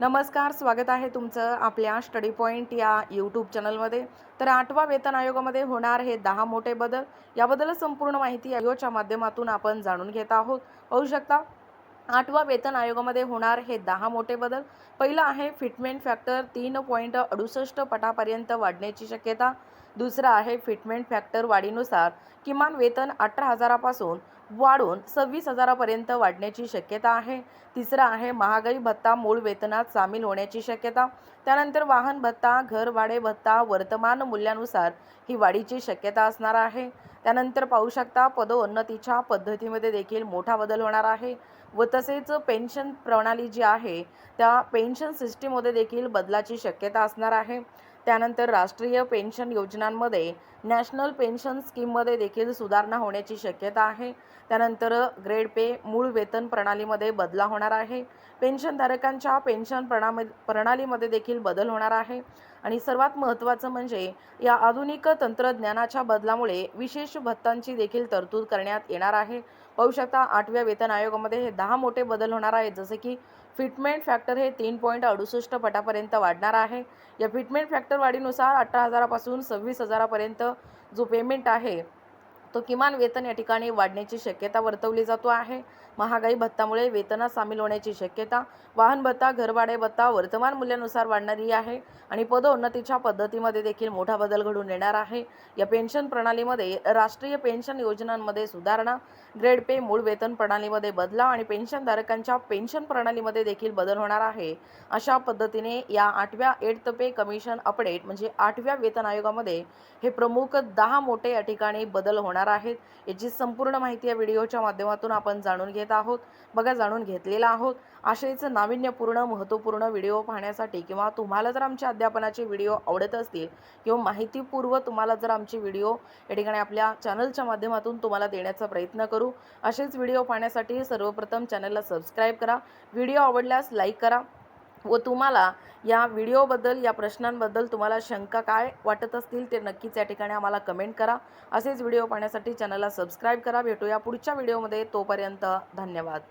नमस्कार, स्वागत आहे तुमचं आपल्या स्टडी पॉईंट या यूट्यूब चॅनलमध्ये. तर 8वा वेतन आयोगामध्ये होणार हे 10 मोठे बदल, याबद्दल संपूर्ण माहिती या व्हिडिओच्या माध्यमातून आपण जाणून घेत आहोत. पाहू शकता 8वा वेतन आयोगामध्ये होणार हे 10 मोठे बदल. पहिला आहे फिटमेंट फॅक्टर 3.68 पटापर्यंत वाढण्याची शक्यता. दुसरा आहे फिटमेंट फॅक्टर वाढीनुसार किमान वेतन 18,000 पासून वाढून 26,000 पर्यंत वाढण्याची शक्यता आहे. तिसरा आहे महागाई भत्ता मूळ वेतनात सामील होण्याची शक्यता. त्यानंतर वाहन भत्ता, घर भाडे भत्ता वर्तमान मूल्यानुसार ही वाढीची शक्यता असणार आहे. त्यानंतर पाहू शकता पदोन्नतीच्या पद्धतीमध्ये देखील मोठा बदल होणार आहे व तसेच पेन्शन प्रणाली जी आहे त्या पेन्शन सिस्टीममध्ये देखील बदलाची शक्यता असणार आहे. त्यानंतर राष्ट्रीय पेन्शन योजनांमध्ये नॅशनल पेन्शन स्कीममध्ये देखील सुधारणा होण्याची शक्यता आहे. त्यानंतर ग्रेड पे मूळ वेतन प्रणालीमध्ये बदला होणार आहे. पेन्शनधारकांच्या पेन्शन प्रणालीमध्ये देखील बदल होणार आहे. आणि सर्वात महत्त्वाचं म्हणजे या आधुनिक तंत्रज्ञानाच्या बदलामुळे विशेष भत्तांची देखील तरतूद करण्यात येणार आहे. पाहू शकता 8व्या वेतन आयोगामध्ये हे 10 मोठे बदल होणार आहेत. जसे की फिटमेंट फॅक्टर हे 3.68 पटापर्यंत वाढणार आहे. या फिटमेंट फॅक्टर वाढीनुसार 18,000 पासून 26,000 पर्यंत जो पेमेंट आहे तो किमान वेतन या ठिकाणी वाढण्याची शक्यता वर्तवली जातो आहे. महागाई भत्तामुळे वेतनात सामील होण्याची शक्यता. वाहन भत्ता, घरभाडे भत्ता वर्तमान मूल्यानुसार वाढणारी आहे आणि पदोन्नतीच्या पद्धतीमध्ये देखील मोठा बदल घडून येणार आहे. या पेन्शन प्रणालीमध्ये राष्ट्रीय पेन्शन योजनांमध्ये सुधारणा, ग्रेड पे मूळ वेतन प्रणालीमध्ये बदलाव आणि पेन्शनधारकांच्या पेन्शन प्रणालीमध्ये देखील बदल होणार आहे. अशा पद्धतीने या 8व्या एट्थ पे कमिशन अपडेट म्हणजे 8व्या वेतन आयोगामध्ये हे प्रमुख 10 मोठे या ठिकाणी बदल होणार आहेत. याची संपूर्ण माहिती या व्हिडिओच्या माध्यमातून आपण जाणून घेत आहोत. जाणून घेतलेला आहोत. असेच नाविन्यपूर्ण महत्त्वपूर्ण व्हिडिओ पाहण्यासाठी किंवा तुम्हाला जर आमच्या अध्यापनाचे व्हिडिओ आवडत असतील किंवा माहितीपूर्व तुम्हाला जर आमचे व्हिडिओ या ठिकाणी आपल्या चॅनलच्या माध्यमातून तुम्हाला देण्याचा प्रयत्न करू. असेच व्हिडिओ पाहण्यासाठी सर्वप्रथम चॅनलला सबस्क्राईब करा. व्हिडिओ आवडल्यास लाईक करा व तुम्हाला या व्हिडिओबद्दल या प्रश्नांबद्दल तुम्हाला शंका काय वाटत असतील ते नक्कीच या ठिकाणी आम्हाला कमेंट करा. असेच व्हिडिओ पाहण्यासाठी चॅनलला सबस्क्राईब करा. भेटूया पुढच्या व्हिडिओमध्ये. तोपर्यंत धन्यवाद.